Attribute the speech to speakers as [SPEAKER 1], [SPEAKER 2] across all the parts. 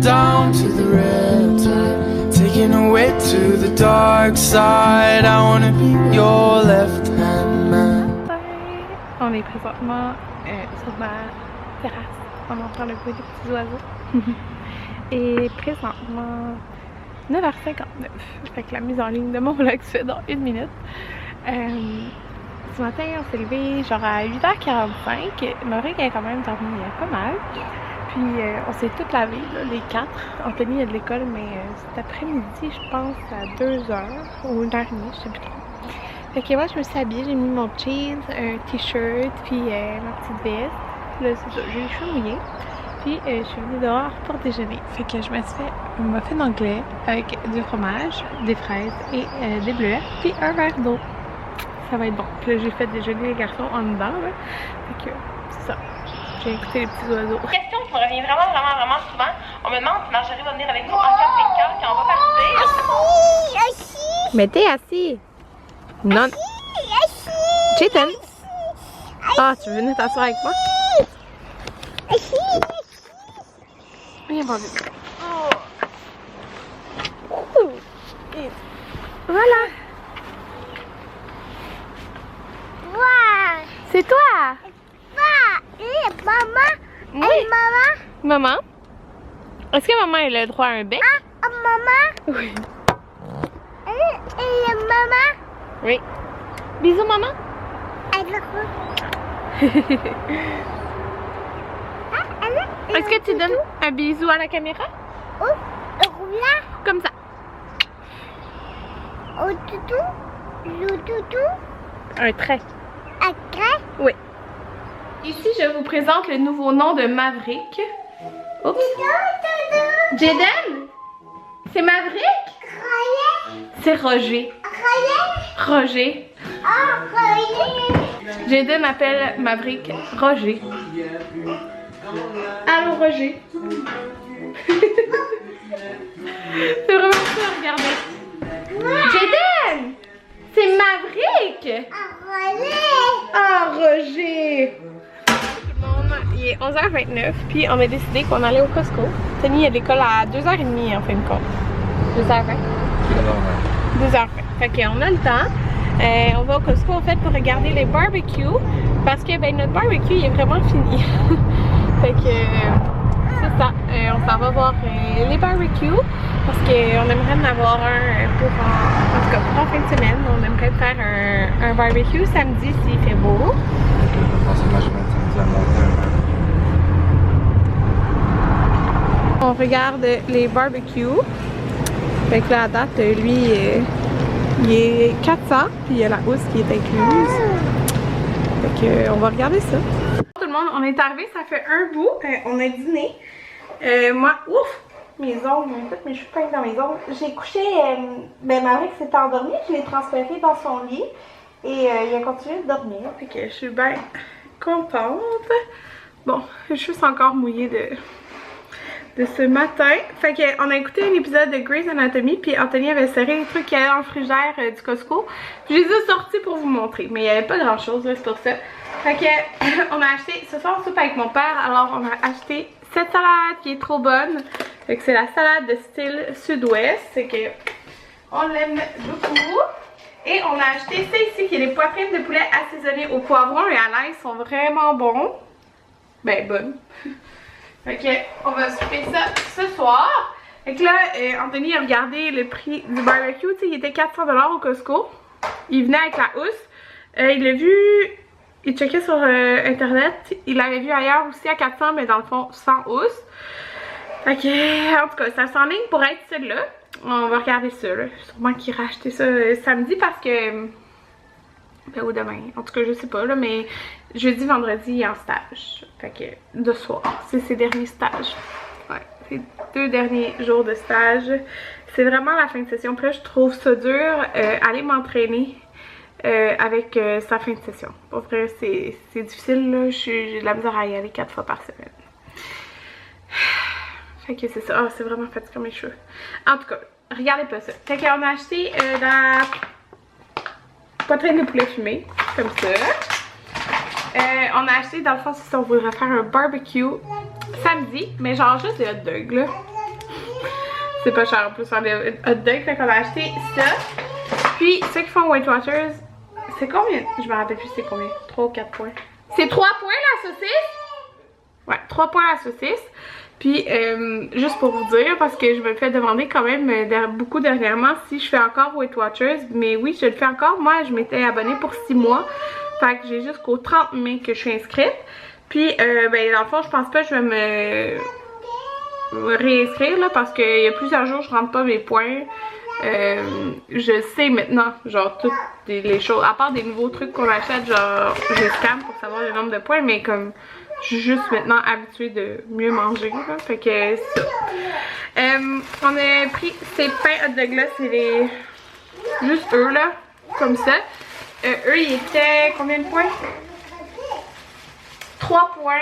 [SPEAKER 1] down to the riptide, taken away to the dark side. I wanna be your left hand man.
[SPEAKER 2] On est présentement sur ma terrasse. On entend le bruit des petits oiseaux. Et présentement 9h59. Fait que la mise en ligne de mon vlog se fait dans 1 minute. Ce matin, on s'est levé genre à 8h45. Marie a quand même dormi pas mal. Puis on s'est toutes lavé, là, les 4. Anthony est de l'école, mais cet après-midi, je pense à 2h ou 1h30, je sais plus trop. Fait que moi, je me suis habillée, j'ai mis mon jeans, un t-shirt, puis ma petite veste. Là, c'est ça, j'ai les cheveux mouillés. Puis je suis venue dehors pour déjeuner. Fait que je me suis fait un muffin anglais avec du fromage, des fraises et des bleuets, puis un verre d'eau. Ça va être bon. Puis là, j'ai fait déjeuner les garçons en dedans, là. Fait que c'est ça. J'ai écouté les petits oiseaux.
[SPEAKER 3] Question qui me revient vraiment souvent. On me demande si Marjorie va venir avec nous en camping-car quand on va partir.
[SPEAKER 2] Assis! Mais t'es assis! Non!
[SPEAKER 3] Assis!
[SPEAKER 2] Jaden! Ah, tu veux venir t'asseoir avec moi? Viens voir vite. Voilà! C'est toi!
[SPEAKER 3] Maman!
[SPEAKER 2] Oui.
[SPEAKER 3] Maman!
[SPEAKER 2] Maman? Est-ce que maman a le droit à un bec?
[SPEAKER 3] Maman!
[SPEAKER 2] Oui.
[SPEAKER 3] Et maman!
[SPEAKER 2] Oui. Bisous, maman! Est-ce que tu donnes un bisou à la caméra? Comme ça.
[SPEAKER 3] Au toutou? Le toutou?
[SPEAKER 2] Un trait.
[SPEAKER 3] Après?
[SPEAKER 2] Oui. Ici, je vous présente le nouveau nom de Maverick. Oups. Jaden? C'est Maverick? C'est Roger. Roger. Jaden m'appelle Maverick Roger. Allô, Roger. C'est vraiment ça, regardez. Jaden! C'est Maverick! Ah, Roger! Tout le monde, il est 11h29, puis on a décidé qu'on allait au Costco. Tony est à l'école à 2h30 en fin de compte. 2h20. 2h20. Fait qu'on a le temps. On va au Costco en fait pour regarder les barbecues parce que ben, notre barbecue il est vraiment fini. Fait que c'est ça. On s'en va voir les barbecues parce qu'on aimerait en avoir un pour en tout cas pour en fin de semaine. On aimerait faire un barbecue samedi s'il fait beau. On regarde les barbecues. Fait que là à date, lui il est 400 puis il y a la housse qui est incluse. Fait que on va regarder ça. Tout le monde, on est arrivé, ça fait un bout. On a dîné. Moi, ouf! Mes ongles, toutes mes cheveux peignent dans mes ongles. J'ai couché, ben Maverick s'est endormi, je l'ai transféré dans son lit et il a continué de dormir. Fait que je suis bien contente. Bon, les cheveux sont encore mouillés de ce matin. Fait qu'on a écouté un épisode de Grey's Anatomy, puis Anthony avait serré les trucs qu'il y avait dans le frigidaire du Costco. Je les ai sortis pour vous montrer, mais il n'y avait pas grand chose, c'est pour ça. Fait que on a acheté, ce soir on soupe avec mon père, alors on a acheté cette salade qui est trop bonne. Fait que c'est la salade de style sud-ouest, c'est que on l'aime beaucoup. Et on a acheté ça ici qui est les poitrines de poulet assaisonnées au poivron et à l'ail, sont vraiment bons. Ben bonnes. Fait que on va souper ça ce soir. Fait que là, Anthony a regardé le prix du barbecue, tu sais, il était 400$ au Costco. Il venait avec la housse. Il l'a vu, il checkait sur internet. Il l'avait vu ailleurs aussi à 400$, mais dans le fond, sans housse. Fait que, en tout cas, ça s'enligne pour être celui-là. On va regarder ça, là. Sûrement qu'il ira acheter ça samedi parce que... Ben, ou demain. En tout cas, je sais pas, là, mais jeudi, vendredi, il est en stage. Fait que, de soir. C'est ses derniers stages. Ouais, c'est 2 derniers jours de stage. C'est vraiment la fin de session. Puis là, je trouve ça dur, aller m'entraîner avec sa fin de session. Pour vrai, c'est difficile, là. J'ai de la misère à y aller 4 fois par semaine. Fait que c'est ça. Ah, c'est vraiment fatigant mes cheveux. En tout cas, regardez pas ça. Fait qu'on a acheté la poitrine de poulet fumé, comme ça. On a acheté, dans le fond, si on voudrait faire un barbecue samedi, mais genre juste des hot dogs, là. c'est pas cher en plus faire des hot dogs. Fait qu'on a acheté ça. Puis ceux qui font Weight Watchers, c'est combien? Je me rappelle plus c'est combien. 3 ou 4 points. C'est 3 points la saucisse? Ouais, 3 points la saucisse. Puis juste pour vous dire, parce que je me fais demander quand même beaucoup dernièrement si je fais encore Weight Watchers. Mais oui, je le fais encore. Moi, je m'étais abonnée pour 6 mois. Fait que j'ai jusqu'au 30 mai que je suis inscrite. Puis, ben, dans le fond, je pense pas que je vais me réinscrire là, parce qu'il y a plusieurs jours, je rentre pas mes points. Je sais maintenant, genre, toutes les choses, à part des nouveaux trucs qu'on achète, genre, je scanne pour savoir le nombre de points, mais comme, je suis juste maintenant habituée de mieux manger, là, fait que ça. On a pris ces pains hot dog là, c'est les... juste eux là, comme ça. Eux, ils étaient combien de points? 3 points.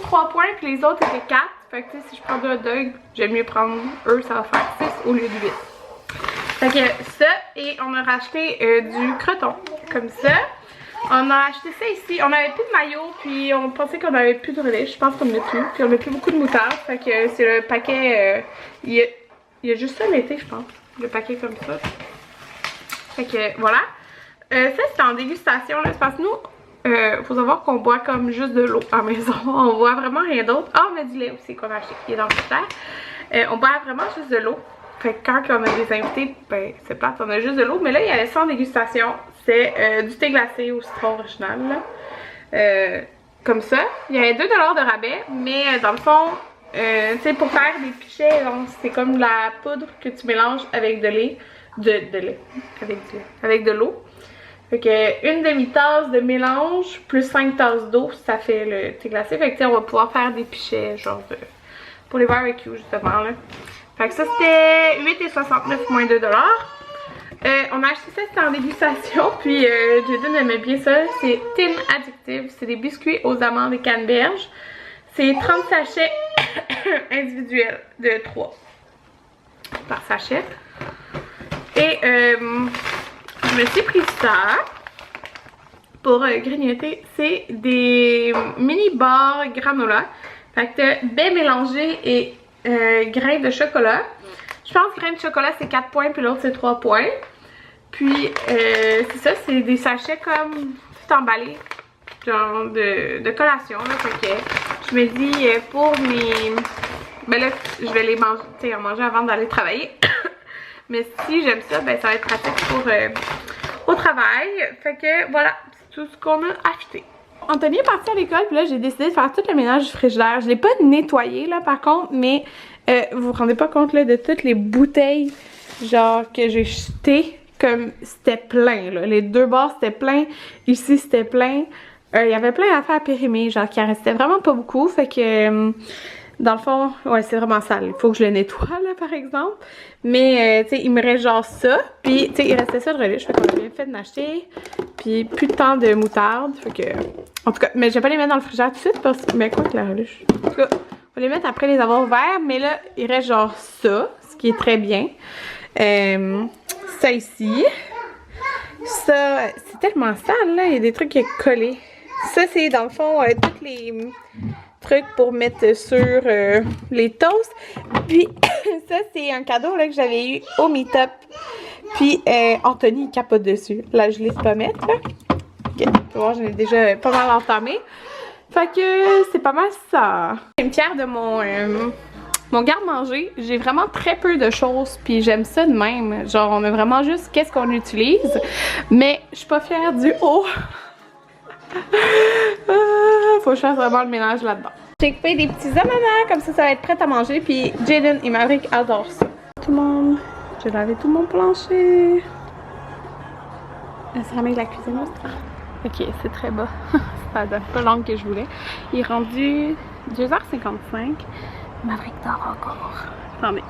[SPEAKER 2] 3 points, puis les autres étaient 4. Fait que si je prends 2 hot dogs, j'aime mieux prendre eux, ça va faire 6 au lieu de 8. Fait que ça, et on a racheté du croton, comme ça. On a acheté ça ici. On avait plus de maillot, puis on pensait qu'on avait plus de relais. Je pense qu'on en a plus. Puis on a plus beaucoup de moutarde. Fait que c'est le paquet. Il y a juste ça l'été, je pense. Le paquet comme ça. Fait que voilà. Ça, c'était en dégustation. C'est parce que nous, faut savoir qu'on boit comme juste de l'eau à la maison. On boit vraiment rien d'autre. Ah, on a du lait aussi qu'on a acheté, qui est dans le frigidaire. On boit vraiment juste de l'eau. Fait que quand on a des invités, ben c'est plate, on a juste de l'eau. Mais là, il y avait ça en dégustation. C'est du thé glacé au citron original. Là. Comme ça. Il y avait 2$ de rabais. Mais dans le fond, tu sais, pour faire des pichets, c'est comme la poudre que tu mélanges avec de lait. Avec de l'eau. Fait que une demi-tasse de mélange plus 5 tasses d'eau, ça fait le thé glacé. Fait que on va pouvoir faire des pichets genre pour les barbecues justement là. Fait que ça c'était 8,69 moins 2$. On a acheté ça, c'était en dégustation. Puis Jaden aimait bien ça. C'est Tin Addictive. C'est des biscuits aux amandes et canneberges. C'est 30 sachets individuels de 3 par sachet. Et je me suis pris ça pour grignoter. C'est des mini bars granola. Fait que t'as baie mélangée et grains de chocolat. Je pense que grains de chocolat c'est 4 points puis l'autre c'est 3 points. Puis c'est ça, c'est des sachets comme tout emballés. Genre de collation. Là, fait que je me dis pour mes... Ben là, je vais les manger, tu sais, en manger avant d'aller travailler. Mais si j'aime ça, ben ça va être pratique pour au travail. Fait que voilà, c'est tout ce qu'on a acheté. Anthony est parti à l'école, puis là j'ai décidé de faire tout le ménage du frigidaire. Je l'ai pas nettoyé là par contre, mais vous vous rendez pas compte là de toutes les bouteilles genre que j'ai jetées, comme c'était plein là. Les 2 bords c'était plein, ici c'était plein. Il y avait plein d'affaires à périmer, genre qui en restait vraiment pas beaucoup. Fait que dans le fond, ouais, c'est vraiment sale. Il faut que je le nettoie, là, par exemple. Mais, tu sais, il me reste genre ça. Puis, tu sais, il restait ça de relish. Fait qu'on a bien fait de m'acheter. Puis, plus de temps de moutarde. Fait que, en tout cas, mais je vais pas les mettre dans le frigidaire tout de suite. Parce que, mais quoi que la relish? En tout cas, on va les mettre après les avoir ouverts. Mais là, il reste genre ça, ce qui est très bien. Ça ici. Ça, c'est tellement sale, là. Il y a des trucs qui sont collés. Ça, c'est dans le fond, tous les trucs pour mettre sur les toasts. Puis ça c'est un cadeau là, que j'avais eu au meet-up. Puis Anthony il capote dessus. Là je laisse pas mettre là. Ok, tu vois, j'en ai déjà pas mal entamé. Fait que c'est pas mal ça. Je suis fière de mon garde-manger. J'ai vraiment très peu de choses. Puis j'aime ça de même. Genre on a vraiment juste qu'est-ce qu'on utilise. Mais je suis pas fière du haut. Faut que je fasse vraiment le ménage là-dedans. J'ai coupé des petits ananas, comme ça va être prêt à manger. Puis Jaden et Maverick adorent ça. Tout le monde, j'ai lavé tout mon plancher. La céramique de la cuisine aussi. Ah, ok, c'est très bas. C'est pas l'angle que je voulais. Il est rendu 2h55. Maverick dort encore. Attendez,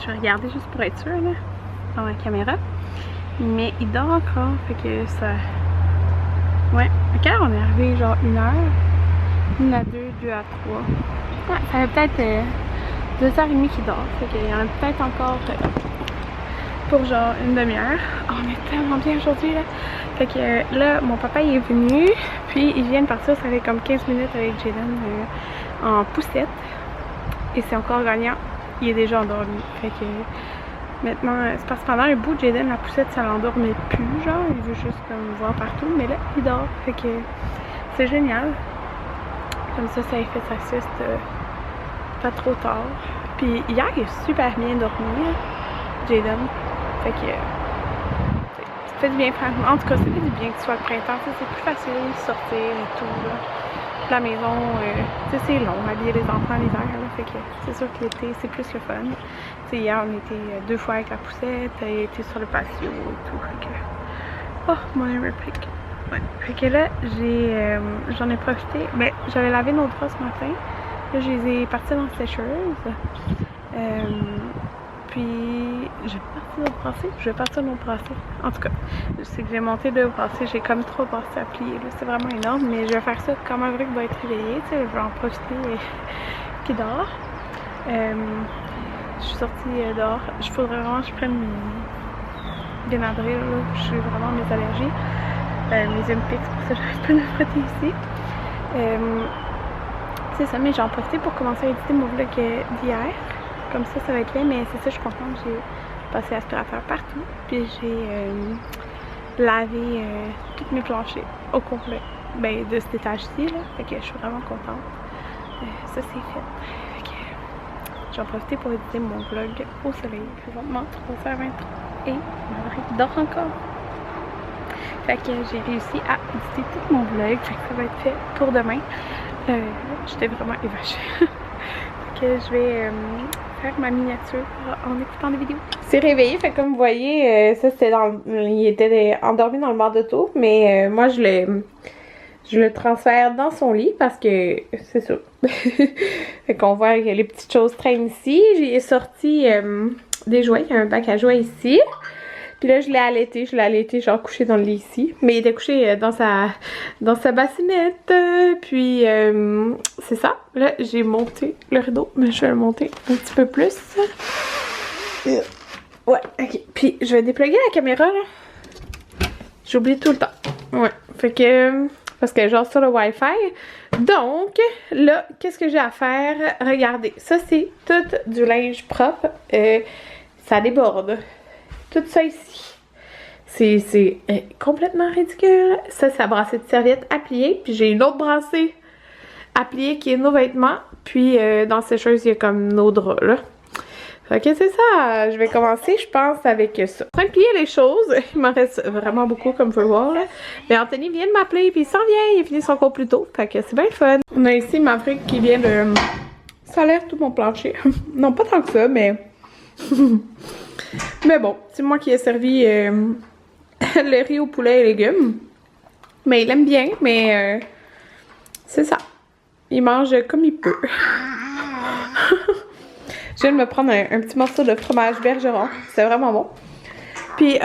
[SPEAKER 2] je vais regarder juste pour être sûre là, dans la caméra. Mais il dort encore, fait que ça... Ouais, à quelle heure on est arrivé? Genre 1h, 1 à 2, 2 à 3. Ouais, ça fait peut-être 2h30 qu'il dort. Fait qu'il y en a peut-être encore pour genre une demi-heure. Oh, on est tellement bien aujourd'hui là. Fait que là, mon papa il est venu. Puis il vient de partir, ça fait comme 15 minutes avec Jaden en poussette. Et c'est encore gagnant il est déjà endormi. Fait que maintenant, c'est parce que pendant un bout, Jaden, la poussette, ça l'endormait plus, genre, il veut juste comme voir partout, mais là, il dort. Fait que c'est génial. Comme ça lui fait sa sieste pas trop tard. Puis hier, il a super bien dormi, Jaden. Fait que ça fait du bien, en tout cas, ça fait du bien que ce soit le printemps. C'est plus facile de sortir et tout, là. La maison, c'est long, habiller les enfants l'hiver, fait que c'est sûr que l'été, c'est plus le fun. T'sais, hier, on était 2 fois avec la poussette, il était sur le patio et tout, fait que... Oh, mon réplique. Ouais, fait que là, j'en ai profité. Ben, j'avais lavé nos draps ce matin. Là, je les ai partis dans la sécheuse. Puis, je vais partir l'autre brassée. En tout cas, c'est que j'ai monté le brassée, j'ai comme 3 brassées à plier. Là, c'est vraiment énorme, mais je vais faire ça quand ma vraie va être réveillée. Tu sais, je vais en profiter qu'il dort. Je suis sortie dehors. Il faudrait vraiment que je prenne mes Benadryl, là. Je suis vraiment mes allergies. Mes Empix, pour ça, j'arrive pas de me frotter ici. C'est ça, mais j'ai en profité pour commencer à éditer mon vlog d'hier. Comme ça, ça va être fait, mais c'est ça, je suis contente. J'ai passé l'aspirateur partout. Puis j'ai lavé tous mes planchers au complet. Ben, de cet étage-ci, là. Fait que je suis vraiment contente. Ça, c'est fait. Fait que j'en profite pour éditer mon vlog au soleil. Présentement, 3h23. Et ma vraie dort encore. Fait que j'ai réussi à éditer tout mon vlog. Fait que ça va être fait pour demain. J'étais vraiment évachée. Fait que je vais faire ma miniature en écoutant des vidéos. C'est réveillé, fait comme vous voyez, ça c'était il était endormi dans le bar d'auto, mais moi je le transfère dans son lit parce que c'est ça. Fait qu'on voit que les petites choses traînent ici. J'ai sorti des jouets, il y a un bac à jouets ici. Puis là, je l'ai allaité, genre couché dans le lit ici. Mais il était couché dans sa bassinette. Puis, c'est ça. Là, j'ai monté le rideau, mais je vais le monter un petit peu plus. Ouais, ok. Puis, je vais dépluguer la caméra, là. J'oublie tout le temps. Ouais, fait que... Parce que genre sur le Wi-Fi. Donc, là, qu'est-ce que j'ai à faire? Regardez, ça, c'est tout du linge propre. Ça déborde. Tout ça ici. C'est complètement ridicule. Ça, c'est la brassée de serviettes à plier. Puis j'ai une autre brassée à plier qui est nos vêtements. Puis dans la sécheuse, il y a comme nos draps, là. Fait que c'est ça. Je vais commencer, je pense, avec ça. Je suis en train de plier les choses. Il m'en reste vraiment beaucoup, comme vous pouvez voir, là. Mais Anthony vient de m'appeler, puis il s'en vient. Il a fini son cours plus tôt. Fait que c'est bien le fun. On a ici Maverick qui vient de... Ça lève tout mon plancher. Non, pas tant que ça, mais... Mais bon, c'est moi qui ai servi le riz au poulet et légumes. Mais il aime bien, mais c'est ça. Il mange comme il peut. Je viens de me prendre un petit morceau de fromage bergeron. C'est vraiment bon. Puis,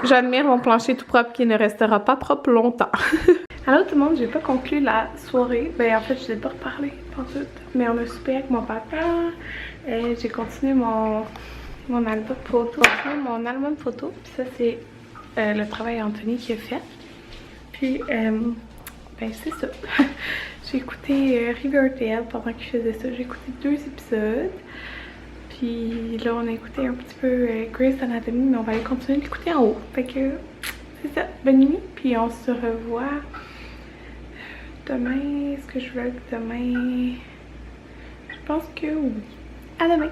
[SPEAKER 2] j'admire mon plancher tout propre qui ne restera pas propre longtemps. Allô tout le monde, j'ai pas conclu la soirée. Ben en fait, je n'ai pas reparlé pour tout. Mais on a soupé avec mon papa. J'ai continué mon album photo. Puis ça, c'est le travail Anthony qui a fait. Puis, ben c'est ça. J'ai écouté Riverdale pendant qu'il faisait ça. J'ai écouté 2 épisodes. Puis là, on a écouté un petit peu Grey's Anatomy, mais on va aller continuer de l'écouter en haut. Fait que c'est ça. Bonne nuit. Puis on se revoit demain. Est-ce que je vlog demain? Je pense que oui. À demain.